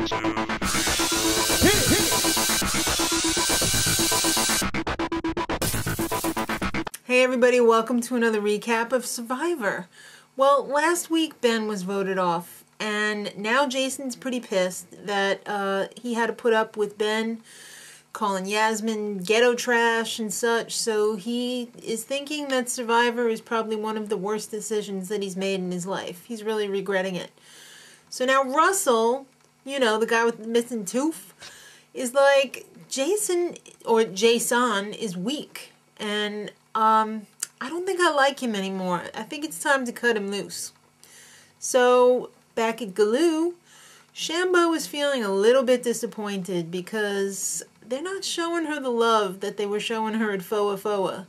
Hey everybody, welcome to another recap of Survivor. Well, last week Ben was voted off, and now Jaison's pretty pissed that he had to put up with Ben calling Yasmin ghetto trash and such, so he is thinking that Survivor is probably one of the worst decisions that he's made in his life. He's really regretting it. So now Russell, you know, the guy with the missing tooth, is like, Jaison is weak, and I don't think I like him anymore. I think it's time to cut him loose. So, back at Galu, Shambo is feeling a little bit disappointed because they're not showing her the love that they were showing her at Foa Foa.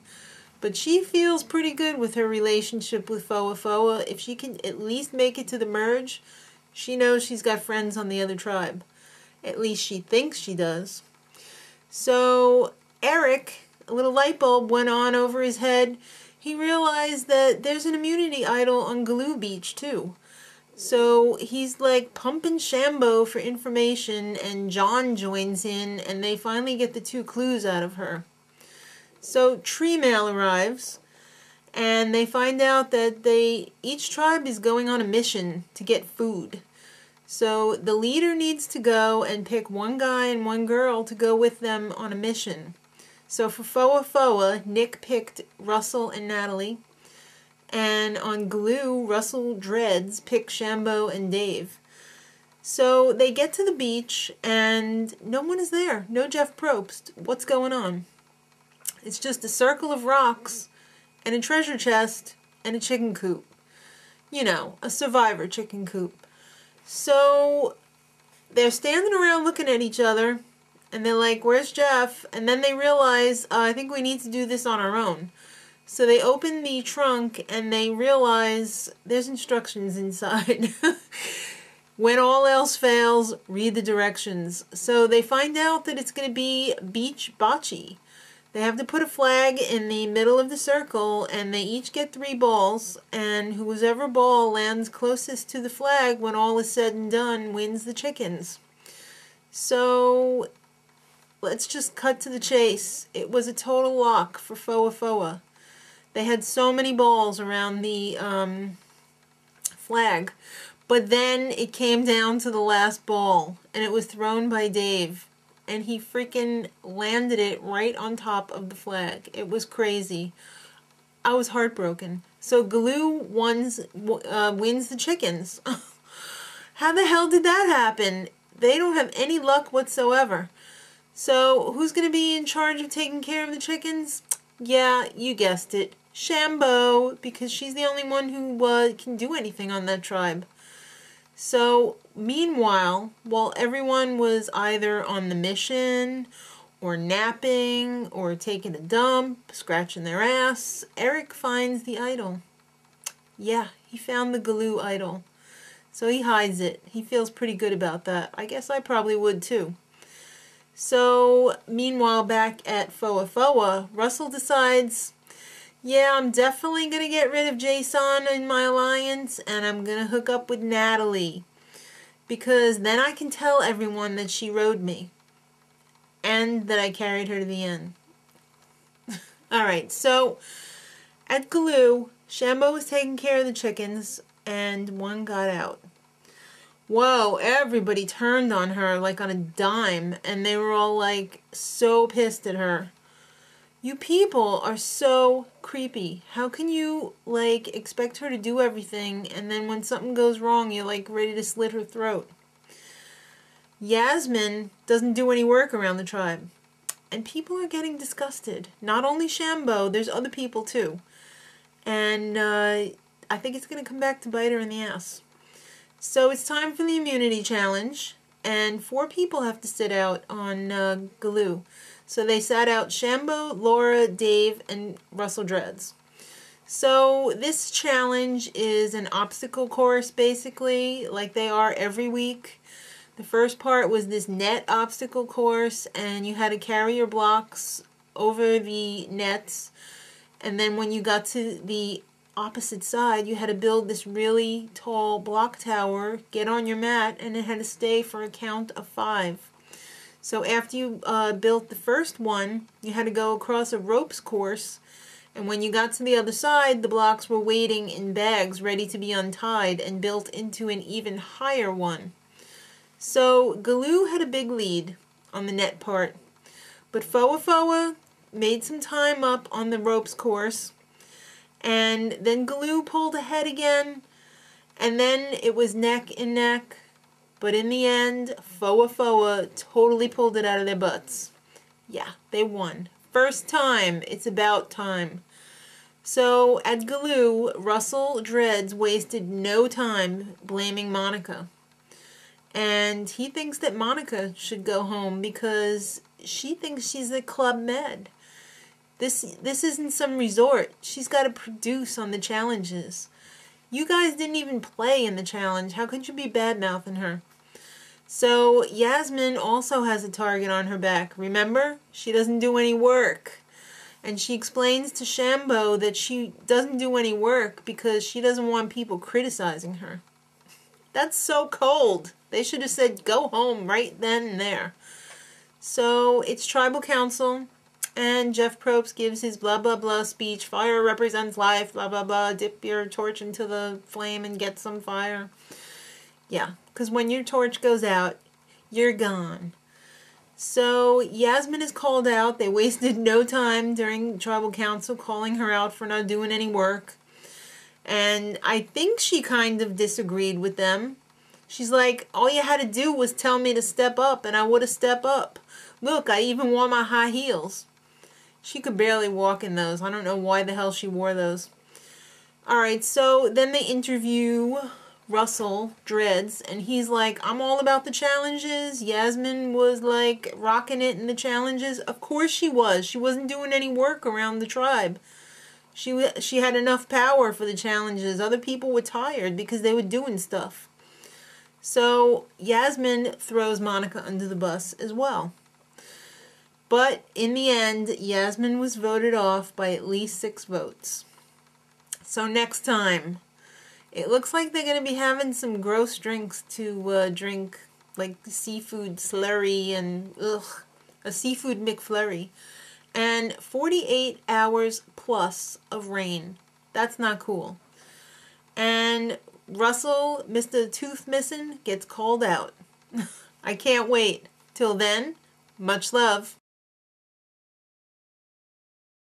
But she feels pretty good with her relationship with Foa Foa. If she can at least make it to the merge, she knows she's got friends on the other tribe. At least she thinks she does. So, Erik, a little light bulb went on over his head. He realized that there's an immunity idol on Galu Beach too. So he's like pumping Shambo for information, and John joins in, and they finally get the 2 clues out of her. So tree mail arrives, and they find out that each tribe is going on a mission to get food. So the leader needs to go and pick one guy and one girl to go with them on a mission. So for Foa Foa, Nick picked Russell and Natalie. And on Galu, Russell Dreads picked Shambo and Dave. So they get to the beach and no one is there. No Jeff Probst. What's going on? It's just a circle of rocks and a treasure chest and a chicken coop. You know, a Survivor chicken coop. So they're standing around looking at each other. And they're like, where's Jeff? And then they realize, I think we need to do this on our own. So they open the trunk and they realize there's instructions inside. When all else fails, read the directions. So they find out that it's going to be beach bocce. They have to put a flag in the middle of the circle, and they each get 3 balls. And whoever ball lands closest to the flag when all is said and done wins the chickens. So let's just cut to the chase. It was a total lock for Foa Foa. They had so many balls around the flag. But then it came down to the last ball, and it was thrown by Dave. And he freaking landed it right on top of the flag. It was crazy. I was heartbroken. So Galu wins the chickens. How the hell did that happen? They don't have any luck whatsoever. So, who's going to be in charge of taking care of the chickens? Yeah, you guessed it. Shambo, because she's the only one who can do anything on that tribe. So, meanwhile, while everyone was either on the mission, or napping, or taking a dump, scratching their ass, Erik finds the idol. Yeah, he found the Galu idol. So he hides it. He feels pretty good about that. I guess I probably would too. So, meanwhile, back at Foa Foa, Russell decides, yeah, I'm definitely going to get rid of Jaison in my alliance, and I'm going to hook up with Natalie. Because then I can tell everyone that she rode me. And that I carried her to the end. Alright, so, at Galu, Shambo was taking care of the chickens, and one got out. Whoa, everybody turned on her like on a dime, and they were all like so pissed at her. You people are so creepy. How can you like expect her to do everything, and then when something goes wrong you're like ready to slit her throat? Yasmin doesn't do any work around the tribe, and people are getting disgusted. Not only Shambo, there's other people too. And I think it's going to come back to bite her in the ass. So it's time for the immunity challenge, and 4 people have to sit out on Galu. So they sat out Shambo, Laura, Dave, and Russell Dreads. So this challenge is an obstacle course, basically, like they are every week. The first part was this net obstacle course, and you had to carry your blocks over the nets. And then when you got to the opposite side, you had to build this really tall block tower, get on your mat, and it had to stay for a count of 5. So after you built the first one, you had to go across a ropes course, and when you got to the other side, the blocks were waiting in bags ready to be untied and built into an even higher one. So Galu had a big lead on the net part, but Foa Foa made some time up on the ropes course, and then Galu pulled ahead again, and then it was neck and neck. But in the end, Foa Foa totally pulled it out of their butts. Yeah, they won. First time. It's about time. So at Galu, Russell Dreads wasted no time blaming Monica. And he thinks that Monica should go home because she thinks she's a Club Med. This isn't some resort. She's got to produce on the challenges. You guys didn't even play in the challenge. How could you be bad-mouthing her? So Yasmin also has a target on her back. Remember? She doesn't do any work. And she explains to Shambo that she doesn't do any work because she doesn't want people criticizing her. That's so cold. They should have said go home right then and there. So it's tribal council. And Jeff Probst gives his blah blah blah speech. Fire represents life, blah blah blah. Dip your torch into the flame and get some fire. Yeah, because when your torch goes out, you're gone. So Yasmin is called out. They wasted no time during tribal council calling her out for not doing any work. And I think she kind of disagreed with them. She's like, all you had to do was tell me to step up and I would have stepped up. Look, I even wore my high heels. She could barely walk in those. I don't know why the hell she wore those. Alright, so then they interview Russell Dreads, and he's like, I'm all about the challenges. Yasmin was like rocking it in the challenges. Of course she was. She wasn't doing any work around the tribe. She had enough power for the challenges. Other people were tired because they were doing stuff. So Yasmin throws Monica under the bus as well. But in the end, Yasmin was voted off by at least 6 votes. So next time, it looks like they're going to be having some gross drinks to drink, like seafood slurry and, a seafood McFlurry. And 48 hours plus of rain. That's not cool. And Russell, Mr. Tooth Missing, gets called out. I can't wait. Till then, much love.